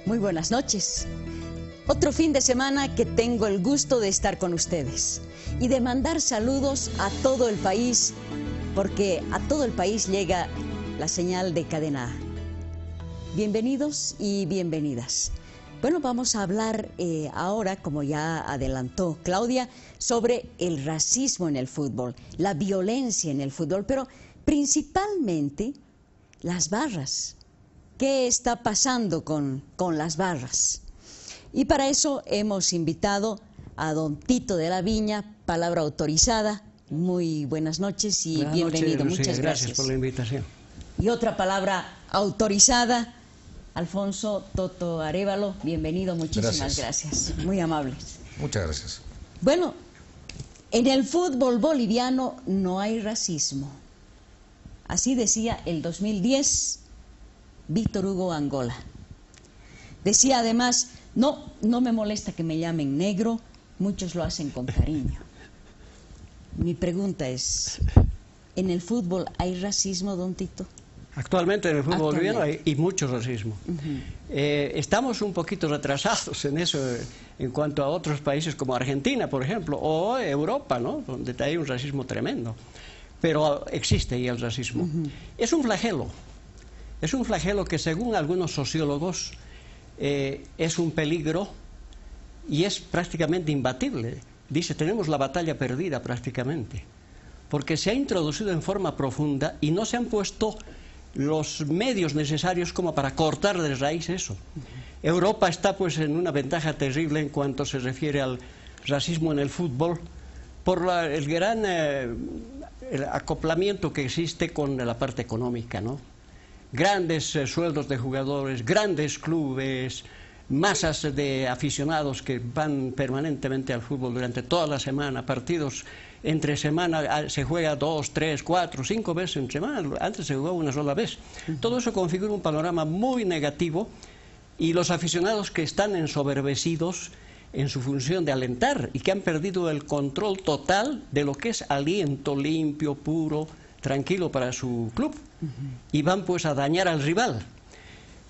Muy buenas noches. Otro fin de semana que tengo el gusto de estar con ustedes y de mandar saludos a todo el país, porque a todo el país llega la señal de Cadena A. Bienvenidos y bienvenidas. Bueno, vamos a hablar ahora, como ya adelantó Claudia, sobre el racismo en el fútbol, la violencia en el fútbol, pero principalmente las barras. ¿Qué está pasando con las barras? Y para eso hemos invitado a don Tito de la Viña, palabra autorizada. Muy buenas noches y bienvenido. Muchas gracias por la invitación. Y otra palabra autorizada, Alfonso Toto Arévalo, bienvenido, muchísimas gracias. Muy amables. Muchas gracias. Bueno, en el fútbol boliviano no hay racismo. Así decía el 2010 Víctor Hugo Angola. Decía además, no me molesta que me llamen negro, muchos lo hacen con cariño. Mi pregunta es, ¿en el fútbol hay racismo, don Tito? Actualmente en el fútbol boliviano hay mucho racismo. Estamos un poquito retrasados en eso en cuanto a otros países como Argentina, por ejemplo, o Europa, ¿no? Donde hay un racismo tremendo. Pero existe ya el racismo. Es un flagelo. Es un flagelo que, según algunos sociólogos, es un peligro y es prácticamente imbatible. Dice, tenemos la batalla perdida prácticamente, porque se ha introducido en forma profunda y no se han puesto los medios necesarios como para cortar de raíz eso. Europa está pues en una ventaja terrible en cuanto se refiere al racismo en el fútbol por el gran el acoplamiento que existe con la parte económica, ¿no? Grandes sueldos de jugadores, grandes clubes, masas de aficionados que van permanentemente al fútbol durante toda la semana, partidos entre semana, se juega 2, 3, 4, 5 veces en semana, antes se jugaba una sola vez. Todo eso configura un panorama muy negativo y los aficionados que están ensoberbecidos en su función de alentar y que han perdido el control total de lo que es aliento limpio, puro, tranquilo para su club, y van pues a dañar al rival.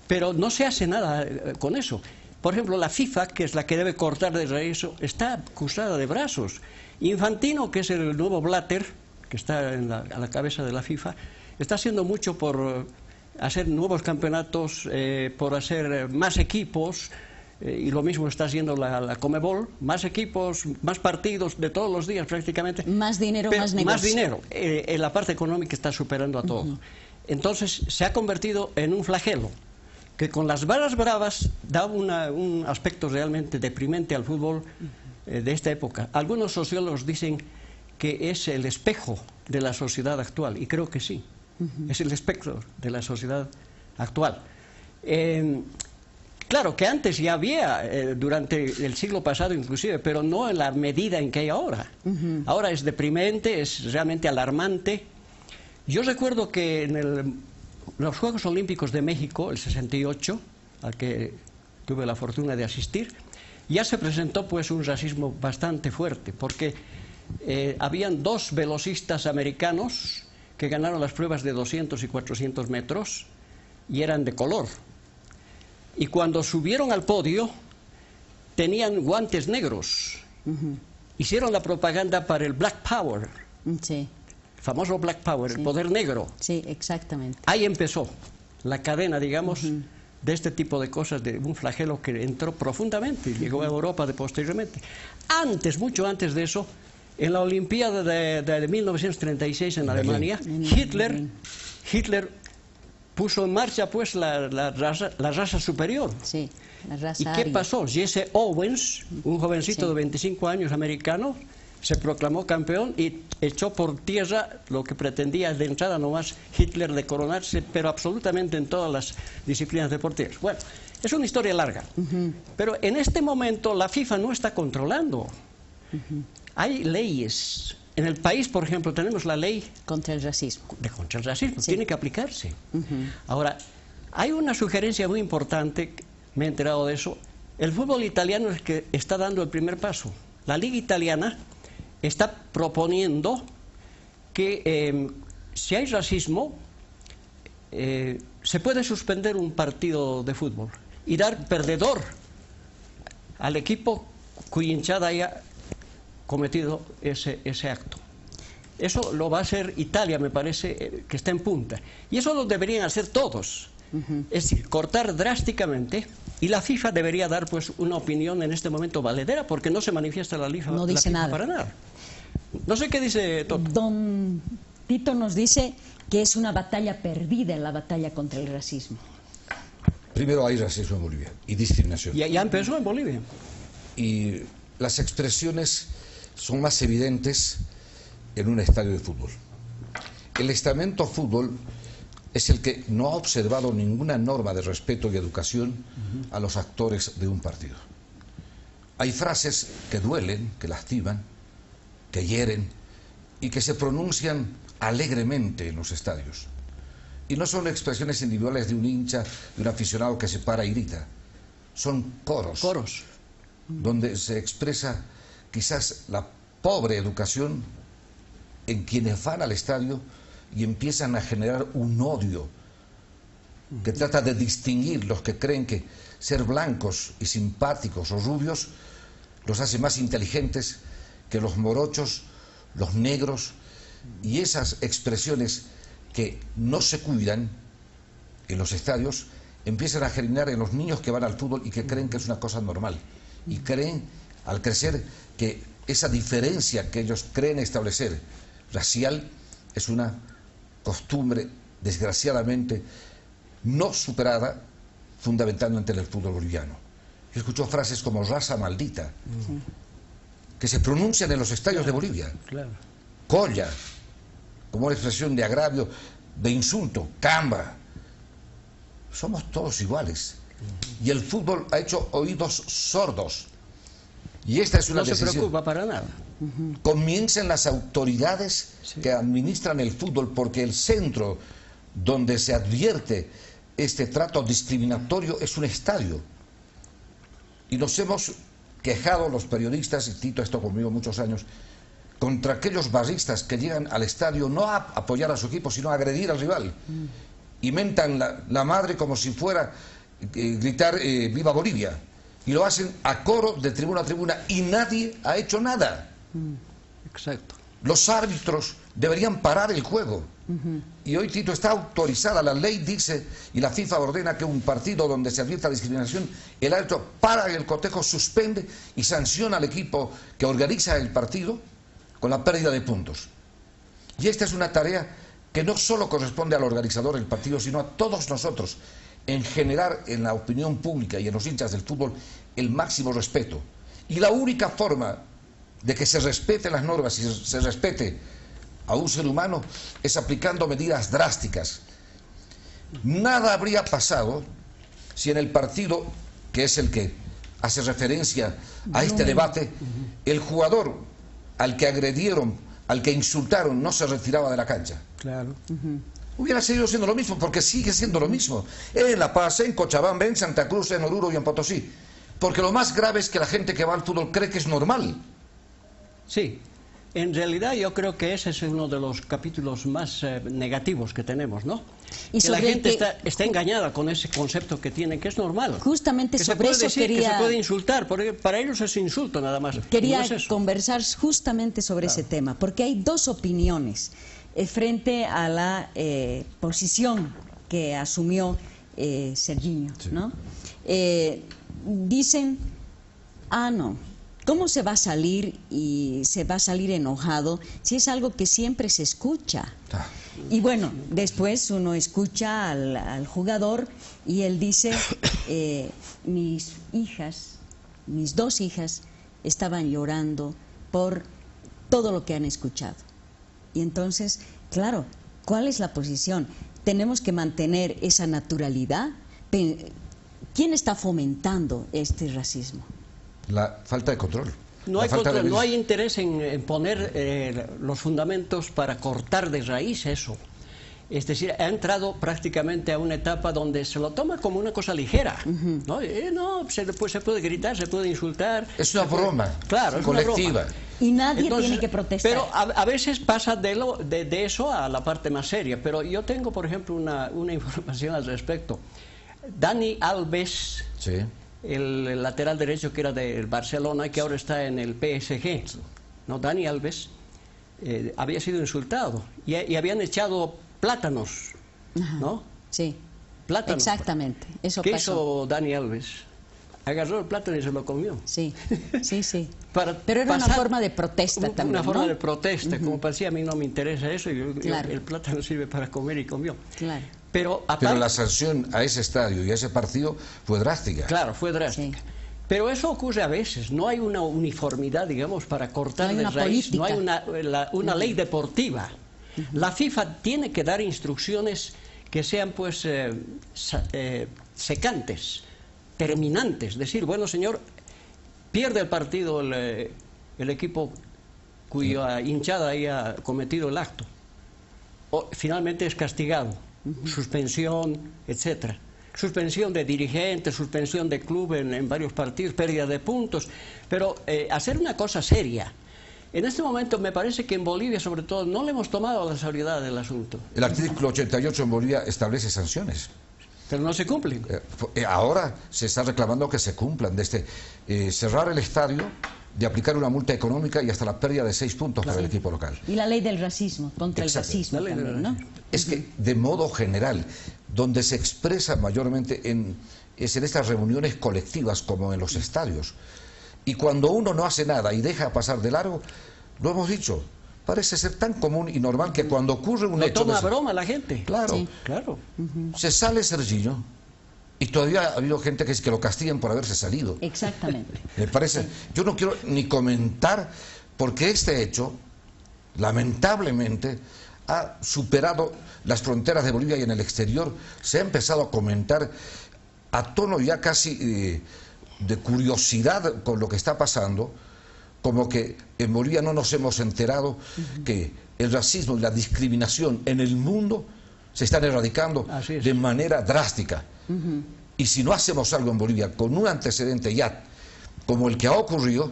Pero no se hace nada con eso. Por ejemplo, la FIFA, que es la que debe cortar de raíz eso, está cruzada de brazos. Infantino, que es el nuevo Blatter, que está a la cabeza de la FIFA, está haciendo mucho por hacer nuevos campeonatos, por hacer más equipos, y lo mismo está haciendo la Conmebol, más equipos, más partidos de todos los días prácticamente. Más dinero, más negocio. Más dinero. La parte económica está superando a todo. Entonces se ha convertido en un flagelo que con las barras bravas da un aspecto realmente deprimente al fútbol de esta época. Algunos sociólogos dicen que es el espejo de la sociedad actual, y creo que sí, es el espejo de la sociedad actual. Claro que antes ya había, durante el siglo pasado inclusive, pero no en la medida en que hay ahora. Ahora es deprimente, es realmente alarmante. Yo recuerdo que en los Juegos Olímpicos de México, el 68, al que tuve la fortuna de asistir, ya se presentó pues un racismo bastante fuerte, porque habían dos velocistas americanos que ganaron las pruebas de 200 y 400 metros y eran de color. Y cuando subieron al podio, tenían guantes negros. Hicieron la propaganda para el Black Power. Sí. El famoso Black Power, sí. El poder negro. Sí, exactamente. Ahí empezó la cadena, digamos, de este tipo de cosas, de un flagelo que entró profundamente y llegó a Europa posteriormente. Antes, mucho antes de eso, en la Olimpiada de 1936 en Alemania, Hitler puso en marcha pues la raza superior. Sí, la raza ¿Y qué aria. pasó? Jesse Owens, un jovencito de 25 años americano, se proclamó campeón y echó por tierra lo que pretendía de entrada nomás Hitler de coronarse, pero absolutamente en todas las disciplinas deportivas. Bueno, es una historia larga, pero en este momento la FIFA no está controlando. Hay leyes. En el país, por ejemplo, tenemos la ley contra el racismo. Contra el racismo, Sí. tiene que aplicarse. Ahora, hay una sugerencia muy importante, me he enterado de eso. El fútbol italiano es el que está dando el primer paso. La Liga Italiana está proponiendo que si hay racismo, se puede suspender un partido de fútbol. y dar perdedor al equipo cuya hinchada haya cometido ese acto. Eso lo va a hacer Italia, me parece, que está en punta. Y eso lo deberían hacer todos. Es decir, cortar drásticamente, y la FIFA debería dar pues una opinión en este momento valedera, porque no se manifiesta la FIFA, no dice nada para nada. No sé qué dice Toto. Don Tito nos dice que es una batalla perdida en la batalla contra el racismo. Primero, hay racismo en Bolivia y discriminación. Ya empezó en Bolivia. Y las expresiones son más evidentes en un estadio de fútbol. El estamento fútbol es el que no ha observado ninguna norma de respeto y educación a los actores de un partido. Hay frases que duelen, que lastiman, que hieren y que se pronuncian alegremente en los estadios. Y no son expresiones individuales de un hincha, de un aficionado que se para y grita. Son coros. Coros. Donde se expresa quizás la pobre educación en quienes van al estadio y empiezan a generar un odio que trata de distinguir los que creen que ser blancos y simpáticos o rubios los hace más inteligentes que los morochos, los negros, y esas expresiones que no se cuidan en los estadios empiezan a germinar en los niños que van al fútbol y que creen que es una cosa normal, y creen al crecer que esa diferencia que ellos creen establecer racial es una costumbre desgraciadamente no superada, fundamentalmente en el fútbol boliviano. Yo escucho frases como raza maldita que se pronuncian en los estadios de Bolivia. Claro. Colla, como una expresión de agravio, de insulto, camba. Somos todos iguales. Y el fútbol ha hecho oídos sordos. Y esta es una decisión. No se preocupa para nada. Comiencen las autoridades que administran el fútbol, porque el centro donde se advierte este trato discriminatorio es un estadio. Y nos hemos quejado los periodistas, y Tito ha estado conmigo muchos años, contra aquellos barristas que llegan al estadio no a apoyar a su equipo, sino a agredir al rival. Y mentan la madre como si fuera gritar ¡Viva Bolivia! Y lo hacen a coro de tribuna a tribuna y nadie ha hecho nada. Exacto. Los árbitros deberían parar el juego. Y hoy, Tito, está autorizada, la ley dice, y la FIFA ordena que un partido donde se advierta discriminación, el árbitro para el cotejo, suspende y sanciona al equipo que organiza el partido con la pérdida de puntos. Y esta es una tarea que no solo corresponde al organizador del partido, sino a todos nosotros, en generar en la opinión pública y en los hinchas del fútbol el máximo respeto. Y la única forma de que se respeten las normas y se respete a un ser humano es aplicando medidas drásticas. Nada habría pasado si en el partido, que es el que hace referencia a este debate, el jugador al que agredieron, al que insultaron, no se retiraba de la cancha. Claro. Hubiera seguido siendo lo mismo, porque sigue siendo lo mismo. En La Paz, en Cochabamba, en Santa Cruz, en Oruro y en Potosí. Porque lo más grave es que la gente que va al fútbol cree que es normal. Sí, en realidad yo creo que ese es uno de los capítulos más negativos que tenemos, ¿no? Y que la gente está engañada con ese concepto que tiene, que es normal. Justamente que sobre eso quería... Que se puede insultar, porque para ellos es insulto nada más. Quería no es conversar justamente sobre ese tema, porque hay dos opiniones frente a la posición que asumió Serginho, ¿no? Dicen, no, ¿cómo se va a salir y se va a salir enojado si es algo que siempre se escucha? Y bueno, después uno escucha al jugador y él dice, mis dos hijas estaban llorando por todo lo que han escuchado. Y entonces, claro, ¿cuál es la posición? ¿Tenemos que mantener esa naturalidad? ¿Quién está fomentando este racismo? La falta de control. No hay control, no hay interés en poner los fundamentos para cortar de raíz eso. Es decir, ha entrado prácticamente a una etapa donde se lo toma como una cosa ligera. ¿No? Se puede gritar, se puede insultar. Es una broma, claro, colectiva. Es una broma. Y nadie tiene que protestar. Pero a veces pasa de eso a la parte más seria. Pero yo tengo, por ejemplo, una información al respecto. Dani Alves, Sí. el lateral derecho que era del Barcelona y que ahora está en el PSG, ¿no? Dani Alves había sido insultado y habían echado plátanos, ¿no? Sí, Plátanos. exactamente, eso ¿Qué pasó. hizo Dani Alves? Agarró el plátano y se lo comió. Sí, sí, sí. Para Pero era una pasar forma de protesta también, Una forma ¿no? de protesta, como parecía, a mí no me interesa eso, Claro. el plátano sirve para comer y comió. Claro. Pero, aparte, Pero la sanción a ese estadio y a ese partido fue drástica. claro, fue drástica. Sí. Pero eso ocurre a veces, no hay una uniformidad, digamos, para cortar No hay de una raíz, no hay política. una ley deportiva. La FIFA tiene que dar instrucciones que sean, pues, secantes, terminantes. Decir, bueno, señor, pierde el partido el equipo cuya hinchada haya cometido el acto. O finalmente es castigado, suspensión, etcétera. Suspensión de dirigentes, suspensión de club en varios partidos, pérdida de puntos, pero hacer una cosa seria. En este momento me parece que en Bolivia, sobre todo, no le hemos tomado la seriedad del asunto, El artículo 88 en Bolivia establece sanciones. pero no se cumplen. Ahora se está reclamando que se cumplan, desde cerrar el estadio, de aplicar una multa económica y hasta la pérdida de 6 puntos para el equipo local. Y la ley del racismo, contra Exacto. el racismo La ley del también, ¿no? Es que, de modo general, donde se expresa mayormente es en estas reuniones colectivas, como en los estadios. Y cuando uno no hace nada y deja pasar de largo, lo hemos dicho, parece ser tan común y normal que cuando ocurre un Lo hecho... toma a de ese- broma la gente. Claro, Sí. Claro. se sale Serginho y todavía ha habido gente que lo castigan por haberse salido. Exactamente. Me parece, yo no quiero ni comentar porque este hecho, lamentablemente, ha superado las fronteras de Bolivia y en el exterior se ha empezado a comentar a tono ya casi de curiosidad con lo que está pasando, como que en Bolivia no nos hemos enterado que el racismo y la discriminación en el mundo se están erradicando Así es. de manera drástica. Y si no hacemos algo en Bolivia con un antecedente ya como el que ha ocurrido,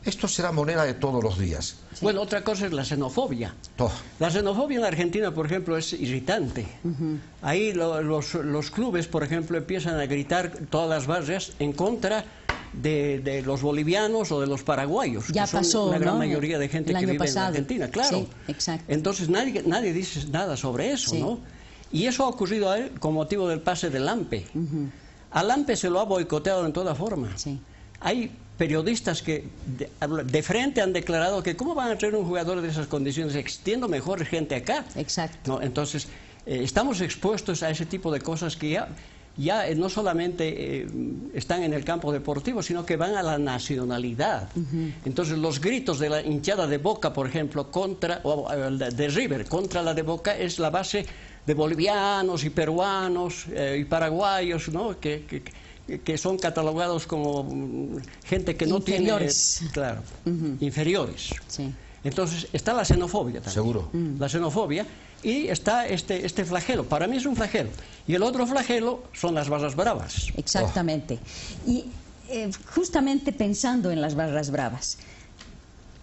esto será moneda de todos los días. Bueno, otra cosa es la xenofobia. Oh, La xenofobia en la Argentina, por ejemplo, es irritante. Ahí los clubes, por ejemplo, empiezan a gritar todas las barrias en contra de los bolivianos o de los paraguayos, Ya que son pasó, la gran ¿no? mayoría de gente El que año vive pasado. en Argentina, claro. Sí, exacto. Entonces nadie dice nada sobre eso, Sí. ¿no? Y eso ha ocurrido a él con motivo del pase de Lampe. A Lampe se lo ha boicoteado en toda forma. Sí. Hay periodistas que de frente han declarado que cómo van a traer un jugador de esas condiciones existiendo mejor gente acá. Exacto. ¿No? Entonces, estamos expuestos a ese tipo de cosas que ya no solamente están en el campo deportivo, sino que van a la nacionalidad. Entonces, los gritos de la hinchada de Boca, por ejemplo, de River, contra la de Boca, es la base de bolivianos y peruanos y paraguayos, ¿no? Que son catalogados como gente que no Inferiores. tiene... Claro, inferiores. Sí. Entonces, está la xenofobia también. seguro. La xenofobia, y está este flagelo. Para mí es un flagelo. Y el otro flagelo son las barras bravas. Exactamente. Y justamente pensando en las barras bravas,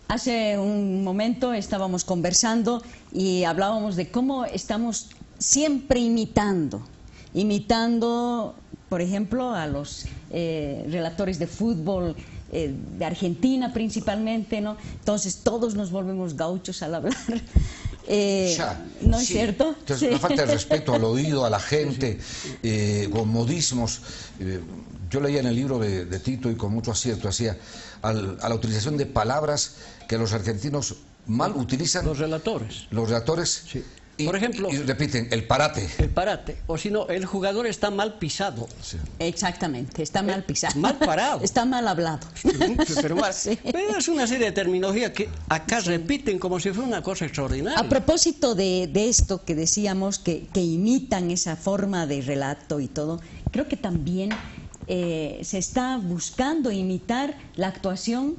hace un momento estábamos conversando y hablábamos de cómo estamos siempre imitando, por ejemplo, a los relatores de fútbol de Argentina principalmente, ¿no? Entonces todos nos volvemos gauchos al hablar. ¿No es Sí. cierto? Entonces, una falta de respeto al oído, a la gente, con modismos. Yo leía en el libro de Tito y con mucho acierto, a la utilización de palabras que los argentinos mal utilizan, Los relatores. los relatores, Sí. y, Por ejemplo, y repiten el parate. el parate. O si no, el jugador está mal pisado. Sí. Exactamente, está mal pisado. Mal parado. Está mal hablado. Sí. Pero es una serie de terminología que acá repiten como si fuera una cosa extraordinaria. A propósito de esto que decíamos, que imitan esa forma de relato y todo, creo que también se está buscando imitar la actuación,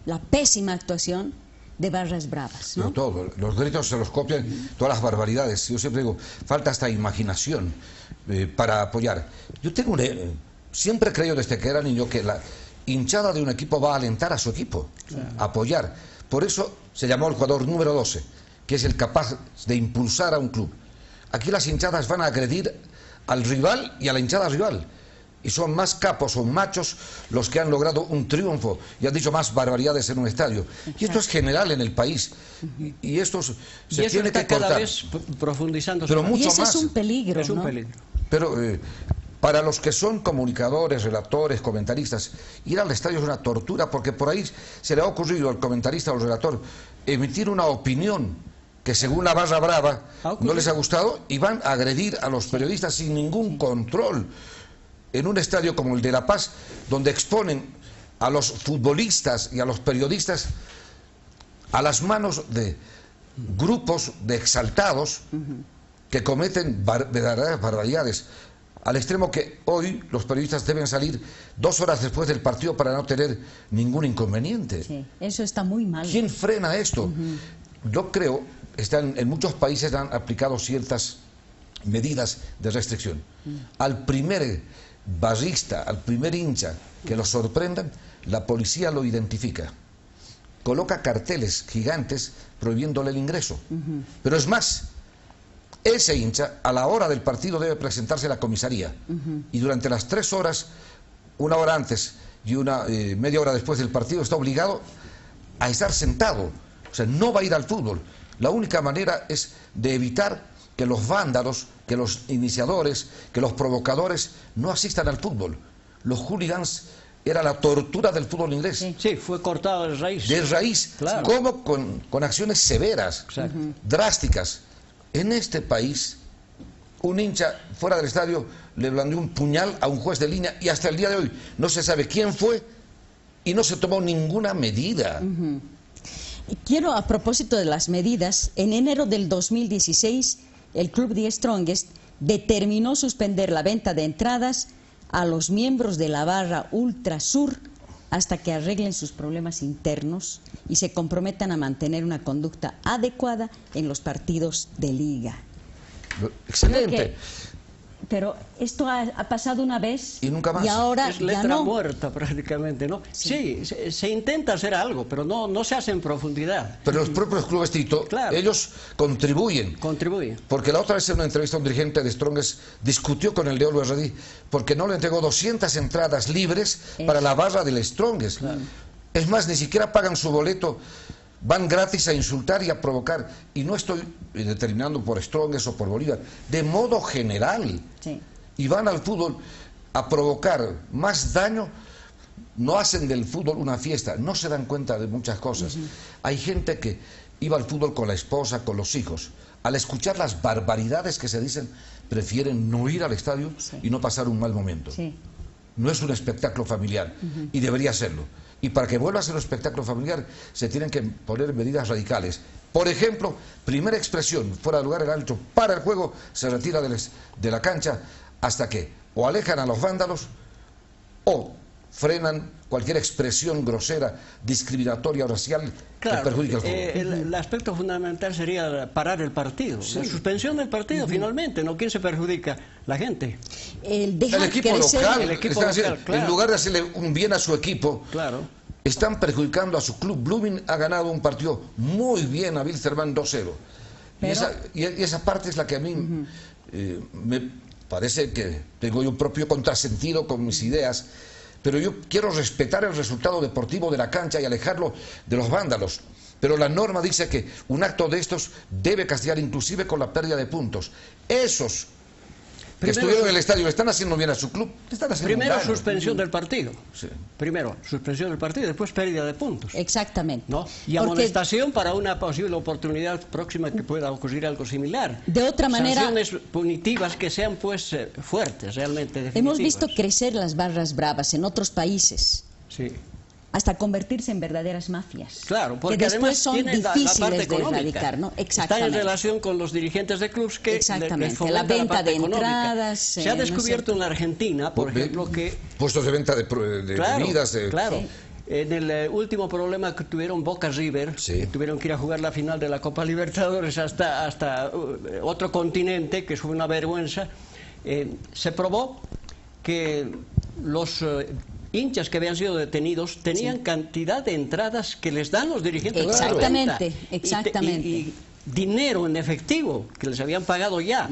la pésima actuación de barras bravas, ¿no? Pero todo, los gritos se los copian, todas las barbaridades. Yo siempre digo, falta hasta imaginación para apoyar. Yo siempre he creído desde que era niño que la hinchada de un equipo va a alentar a su equipo, a apoyar. Por eso se llamó el jugador número 12, que es el capaz de impulsar a un club. Aquí las hinchadas van a agredir al rival y a la hinchada rival. y son más capos o machos los que han logrado un triunfo y han dicho más barbaridades en un estadio. Y esto es general en el país. Y esto se tiene que cortar. Cada vez profundizando. Pero mucho y ese más. Es un peligro, es un peligro. Pero para los que son comunicadores, relatores, comentaristas, ir al estadio es una tortura, porque por ahí se le ha ocurrido al comentarista o al relator emitir una opinión que según la barra brava no les ha gustado, y van a agredir a los periodistas sin ningún control. En un estadio como el de La Paz, donde exponen a los futbolistas y a los periodistas a las manos de grupos de exaltados que cometen verdaderas barbaridades, al extremo que hoy los periodistas deben salir 2 horas después del partido para no tener ningún inconveniente. Sí, eso está muy mal. ¿Quién frena esto? Yo creo, en muchos países han aplicado ciertas medidas de restricción. Al primer barrista, al primer hincha que lo sorprendan, la policía lo identifica. Coloca carteles gigantes prohibiéndole el ingreso. Pero es más, ese hincha a la hora del partido debe presentarse a la comisaría y durante las 3 horas, 1 hora antes y media hora después del partido, está obligado a estar sentado. O sea, no va a ir al fútbol. La única manera es de evitar que los vándalos, que los iniciadores, que los provocadores no asistan al fútbol. Los hooligans era la tortura del fútbol inglés. Sí, fue cortado de raíz. De raíz, claro. como con acciones severas, drásticas. En este país, un hincha fuera del estadio le blandió un puñal a un juez de línea y hasta el día de hoy no se sabe quién fue y no se tomó ninguna medida. Quiero, a propósito de las medidas, en enero del 2016, el Club The Strongest determinó suspender la venta de entradas a los miembros de la barra Ultra Sur hasta que arreglen sus problemas internos y se comprometan a mantener una conducta adecuada en los partidos de liga. Excelente. Pero esto ha pasado una vez y nunca más. Y ahora es letra ya no. muerta prácticamente, ¿no? Sí, se intenta hacer algo, pero no se hace en profundidad. Pero los propios clubes, Tito, claro, ellos contribuyen. Contribuyen. Porque la otra vez en una entrevista un dirigente de Strongest discutió con el de Always Ready porque no le entregó 200 entradas libres para la barra del Strongest. Claro. Es más, ni siquiera pagan su boleto. Van gratis a insultar y a provocar. Y no estoy determinando por Strongest o por Bolívar, de modo general. Sí. Y van al fútbol a provocar más daño. No hacen del fútbol una fiesta, no se dan cuenta de muchas cosas. Hay gente que iba al fútbol con la esposa, con los hijos. Al escuchar las barbaridades que se dicen, prefieren no ir al estadio y no pasar un mal momento. No es un espectáculo familiar y debería serlo. Y para que vuelva a ser un espectáculo familiar se tienen que poner medidas radicales. Por ejemplo, primera expresión fuera de lugar, el árbitro para el juego, se retira de la cancha hasta que o alejan a los vándalos o frenan cualquier expresión grosera, discriminatoria o racial que perjudique el juego. El aspecto fundamental sería parar el partido, la suspensión del partido finalmente, ¿no? ¿Quién se perjudica? La gente. El equipo local, claro. En lugar de hacerle un bien a su equipo, claro, están perjudicando a su club. Blooming ha ganado un partido muy bien a Wilstermann 2-0. Y esa parte es la que a mí me parece que tengo yo un propio contrasentido con mis ideas. Pero yo quiero respetar el resultado deportivo de la cancha y alejarlo de los vándalos. Pero la norma dice que un acto de estos debe castigar inclusive con la pérdida de puntos. Esos que estuvieron en el estadio le están haciendo bien a su club. Primero suspensión del partido. Primero suspensión del partido y después pérdida de puntos. Exactamente. ¿No? Y amonestación para una posible oportunidad próxima que pueda ocurrir algo similar. De otra manera, sanciones punitivas que sean pues fuertes, realmente definitivas. Hemos visto crecer las barras bravas en otros países. Sí. Hasta convertirse en verdaderas mafias. Claro, porque que después además son tienen difíciles la parte de económica. erradicar, ¿no? Está en relación con los dirigentes de clubes que les fomenta la venta parte de económica. entradas. Se ha descubierto en la Argentina, por ejemplo, que puestos de venta de bebidas. Claro. En el último problema que tuvieron Boca River, tuvieron que ir a jugar la final de la Copa Libertadores hasta otro continente, que fue una vergüenza. Se probó que los hinchas que habían sido detenidos tenían cantidad de entradas que les dan los dirigentes. Exactamente, exactamente. Y dinero en efectivo que les habían pagado ya.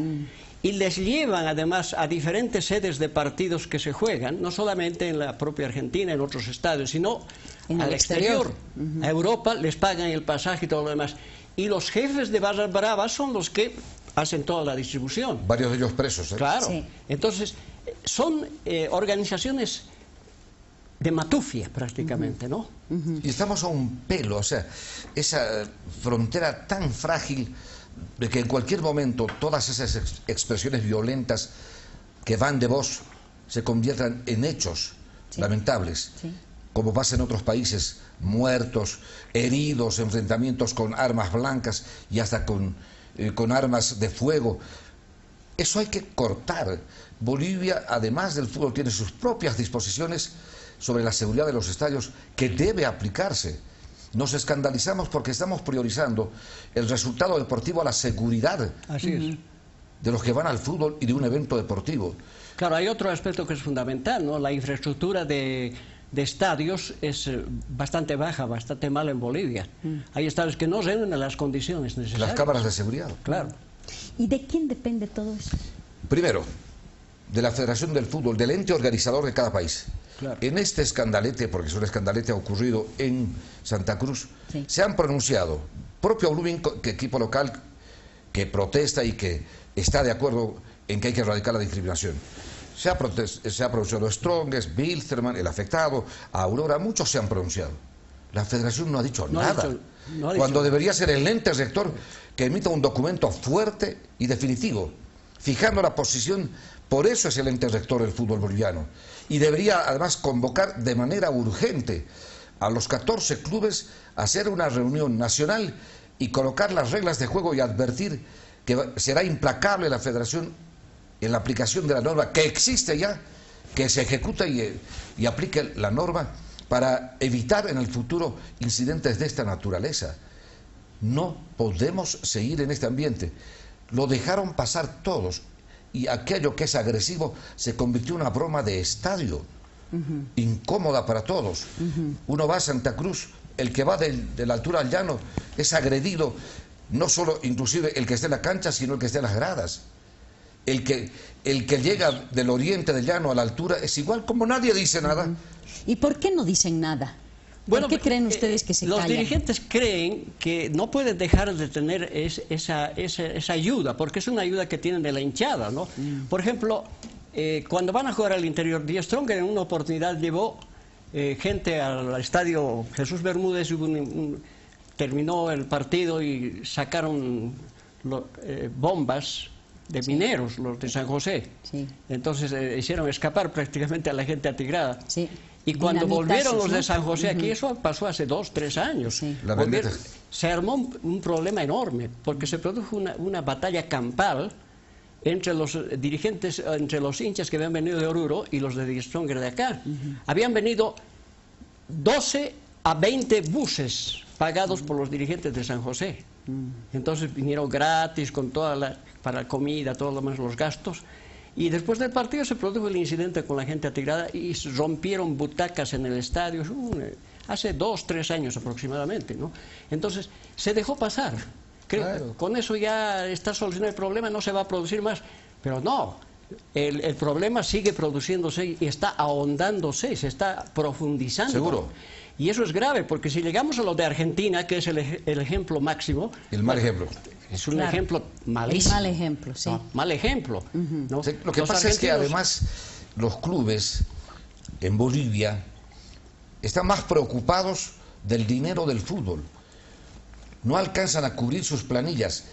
y les llevan además a diferentes sedes de partidos que se juegan, no solamente en la propia Argentina, en otros estadios, sino al exterior. A Europa les pagan el pasaje y todo lo demás. Y los jefes de barras bravas son los que hacen toda la distribución. Varios de ellos presos, ¿eh? Claro. Sí. Entonces, son organizaciones de matufia prácticamente, ¿no? Y estamos a un pelo, o sea, esa frontera tan frágil de que en cualquier momento todas esas expresiones violentas que van de voz se conviertan en hechos lamentables, como pasa en otros países, muertos, heridos, enfrentamientos con armas blancas y hasta con armas de fuego. Eso hay que cortar. Bolivia, además del fútbol, tiene sus propias disposiciones sobre la seguridad de los estadios que debe aplicarse. Nos escandalizamos porque estamos priorizando el resultado deportivo a la seguridad de los que van al fútbol y de un evento deportivo. Claro, hay otro aspecto que es fundamental, ¿no? La infraestructura de estadios es bastante baja, bastante mala en Bolivia. Hay estadios que no reúnen las condiciones necesarias. Las cámaras de seguridad. Claro. ¿Y de quién depende todo eso? Primero, de la Federación del Fútbol, del ente organizador de cada país. Claro. En este escandalete, porque es un escandalete ocurrido en Santa Cruz, se han pronunciado, propio Blooming, que equipo local que protesta y que está de acuerdo en que hay que erradicar la discriminación. Se ha pronunciado Strongest, Bilsterman, el afectado, Aurora, muchos se han pronunciado. La Federación no ha dicho nada. Cuando debería ser el ente rector que emita un documento fuerte y definitivo, fijando la posición. Por eso es el ente rector del fútbol boliviano. Y debería además convocar de manera urgente a los 14 clubes a hacer una reunión nacional y colocar las reglas de juego y advertir que será implacable la Federación en la aplicación de la norma que existe ya, que se ejecuta y aplique la norma para evitar en el futuro incidentes de esta naturaleza. No podemos seguir en este ambiente. Lo dejaron pasar todos. Y aquello que es agresivo se convirtió en una broma de estadio, incómoda para todos. Uno va a Santa Cruz, el que va de la altura al llano es agredido, no solo inclusive el que esté en la cancha, sino el que esté en las gradas. El que llega del oriente del llano a la altura es igual, como nadie dice nada. ¿Y por qué no dicen nada? Bueno, ¿por qué creen ustedes que se los callan? dirigentes creen que no pueden dejar de tener esa ayuda, porque es una ayuda que tienen de la hinchada, ¿no? Por ejemplo, cuando van a jugar al interior, Die Stronger en una oportunidad llevó gente al estadio Jesús Bermúdez, terminó el partido y sacaron bombas de mineros, los de San José. Entonces hicieron escapar prácticamente a la gente atigrada. Y cuando volvieron los de San José aquí, eso pasó hace 2, 3 años. Se armó un problema enorme, porque se produjo una batalla campal entre los dirigentes, entre los hinchas que habían venido de Oruro y los de Die Stronger de acá. Habían venido 12 a 20 buses pagados por los dirigentes de San José. Entonces vinieron gratis con para la comida, todos los gastos. Y después del partido se produjo el incidente con la gente atigrada y rompieron butacas en el estadio, hace 2, 3 años aproximadamente, ¿no? Entonces se dejó pasar. Con eso ya está solucionado el problema, no se va a producir más. Pero no, el problema sigue produciéndose y está ahondándose, se está profundizando. Seguro. Y eso es grave, porque si llegamos a lo de Argentina, que es el ejemplo máximo... El mal ejemplo. Es un ejemplo malísimo. El mal ejemplo, sí. No, mal ejemplo. ¿No? Sí, lo que pasa es que además los clubes en Bolivia están más preocupados del dinero del fútbol. No alcanzan a cubrir sus planillas.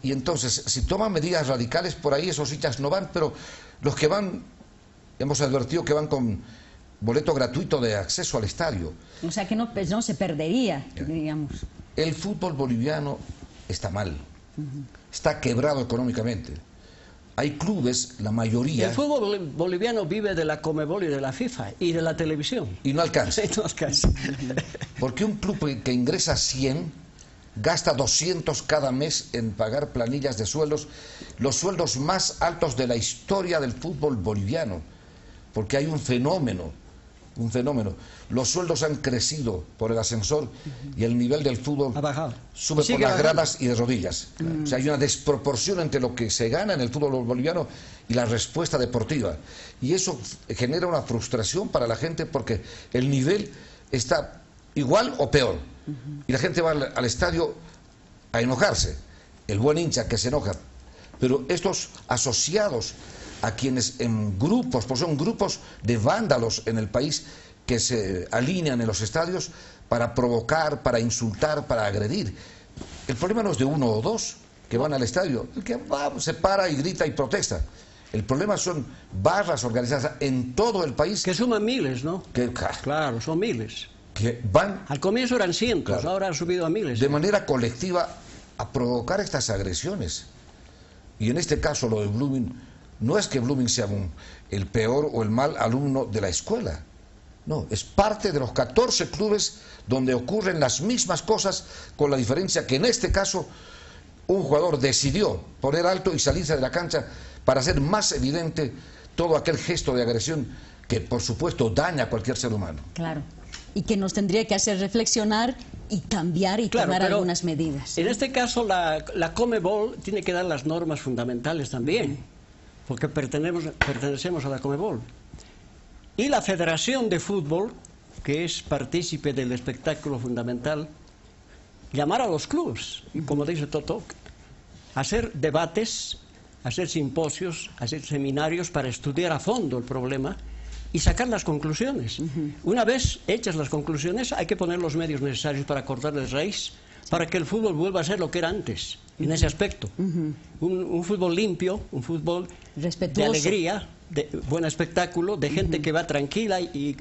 Y entonces, si toman medidas radicales, por ahí esos hinchas no van, pero los que van, hemos advertido que van con boleto gratuito de acceso al estadio. O sea que no se perdería, digamos. El fútbol boliviano está mal, está quebrado económicamente. Hay clubes, la mayoría... El fútbol boliviano vive de la Conmebol y de la FIFA y de la televisión. Y no alcanza. No alcanza. Porque un club que ingresa 100, gasta 200 cada mes en pagar planillas de sueldos, los sueldos más altos de la historia del fútbol boliviano. Porque hay un fenómeno un fenómeno. Los sueldos han crecido por el ascensor y el nivel del fútbol ha bajado. Sube por las gradas y de rodillas. O sea, hay una desproporción entre lo que se gana en el fútbol boliviano y la respuesta deportiva. Y eso genera una frustración para la gente porque el nivel está igual o peor. Y la gente va al estadio a enojarse. El buen hincha que se enoja. Pero estos asociados a quienes en grupos, pues son grupos de vándalos en el país que se alinean en los estadios para provocar, para insultar, para agredir. El problema no es de uno o dos que van al estadio. El que va, se para y grita y protesta. El problema son barras organizadas en todo el país. Que suman miles, ¿no? Claro, son miles. Que van... Al comienzo eran cientos, claro, ahora han subido a miles. De manera colectiva a provocar estas agresiones. Y en este caso lo de Blooming... No es que Blooming sea el peor o el mal alumno de la escuela. No, es parte de los 14 clubes donde ocurren las mismas cosas, con la diferencia que en este caso un jugador decidió poner alto y salirse de la cancha para hacer más evidente todo aquel gesto de agresión que por supuesto daña a cualquier ser humano. Claro, y que nos tendría que hacer reflexionar y cambiar y tomar algunas medidas. En este caso la Conmebol tiene que dar las normas fundamentales también. Porque pertenecemos a la Conmebol. Y la Federación de Fútbol, que es partícipe del espectáculo fundamental, llamar a los clubes, y como dice Toto, hacer debates, hacer simposios, hacer seminarios para estudiar a fondo el problema y sacar las conclusiones. Una vez hechas las conclusiones, hay que poner los medios necesarios para cortar de raíz, para que el fútbol vuelva a ser lo que era antes, en ese aspecto. Un fútbol limpio, un fútbol respetuoso, de alegría, de buen espectáculo, de gente que va tranquila y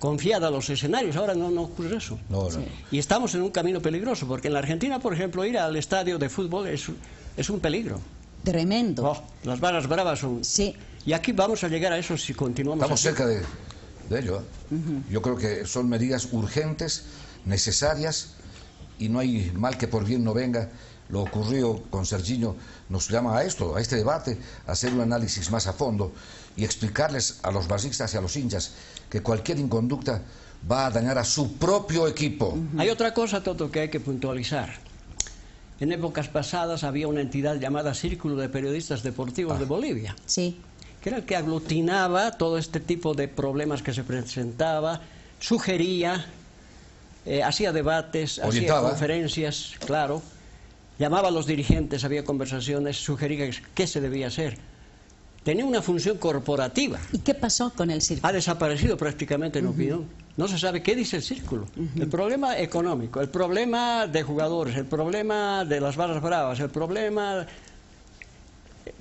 confiada a los escenarios. Ahora no ocurre eso. No. Y estamos en un camino peligroso, porque en la Argentina, por ejemplo, ir al estadio de fútbol es un peligro. Tremendo. Oh, las barras bravas son... Sí. Y aquí vamos a llegar a eso si continuamos. Estamos cerca de ello. Yo creo que son medidas urgentes, necesarias, y no hay mal que por bien no venga. Lo ocurrido con Serginho nos llama a esto, a este debate, a hacer un análisis más a fondo y explicarles a los barristas y a los hinchas que cualquier inconducta va a dañar a su propio equipo. Hay otra cosa, Toto, que hay que puntualizar. En épocas pasadas había una entidad llamada Círculo de Periodistas Deportivos de Bolivia. Sí. Que era el que aglutinaba todo este tipo de problemas que se presentaba, sugería, hacía debates, hacía conferencias, claro, llamaba a los dirigentes, había conversaciones, sugería qué se debía hacer. Tenía una función corporativa. ¿Y qué pasó con el círculo? Ha desaparecido prácticamente, en opinión. No se sabe qué dice el círculo. El problema económico, el problema de jugadores, el problema de las barras bravas, el problema...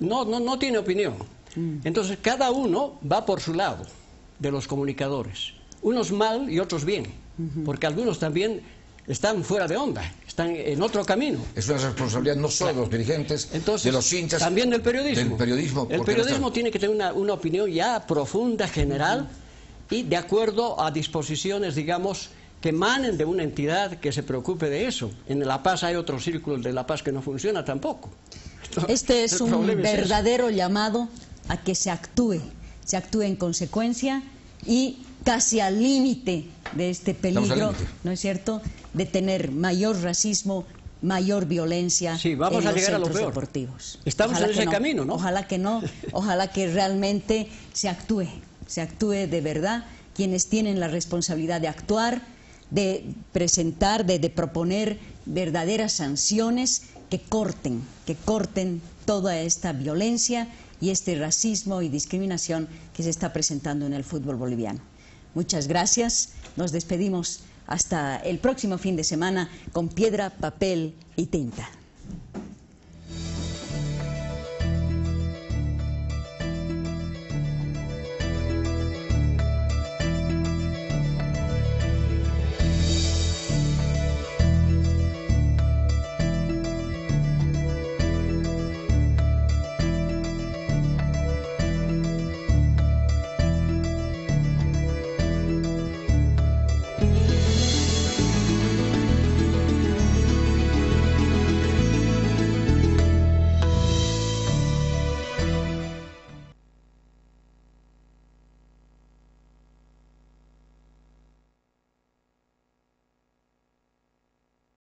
No tiene opinión. Entonces cada uno va por su lado de los comunicadores. Unos mal y otros bien. Porque algunos también están fuera de onda, están en otro camino. Es una responsabilidad no solo de los dirigentes, entonces, de los hinchas, también del periodismo. El periodismo tiene que tener una opinión ya profunda, general, y de acuerdo a disposiciones, digamos, que emanen de una entidad que se preocupe de eso. En La Paz hay otro círculo, el de La Paz, que no funciona tampoco. Este es un verdadero llamado a que se actúe en consecuencia y casi al límite de este peligro, ¿no es cierto?, de tener mayor racismo, mayor violencia en los centros deportivos. Estamos en ese camino, ¿no? Ojalá que no, ojalá que realmente se actúe de verdad, quienes tienen la responsabilidad de actuar, de presentar, de proponer verdaderas sanciones que corten toda esta violencia y este racismo y discriminación que se está presentando en el fútbol boliviano. Muchas gracias, nos despedimos hasta el próximo fin de semana con Piedra, Papel y Tinta.